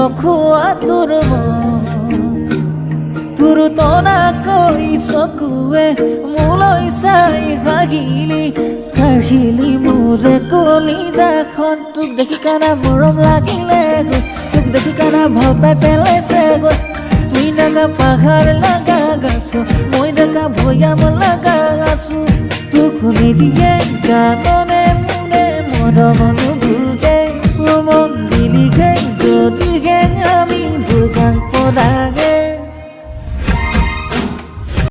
ৰখোৱা তোৰ তোৰ তনা কৰি চকুৱে মোলৈ চাই কাঢ়িলি মোৰে কলিজাখন তোক দেখি কানা মৰম লাগিলে গৈ তোক দেখি কানা ভাল পাই পেলাইছে গৈ তুই নাগা পাহাৰ লাগা গাছো মই নাগা ভৈয়াম লাগা গাছো তোক নিদিয়ে জাননে মোৰে মৰম নুবুজে মন দিলিগে যদিহে আমি বুজাং পৰাগে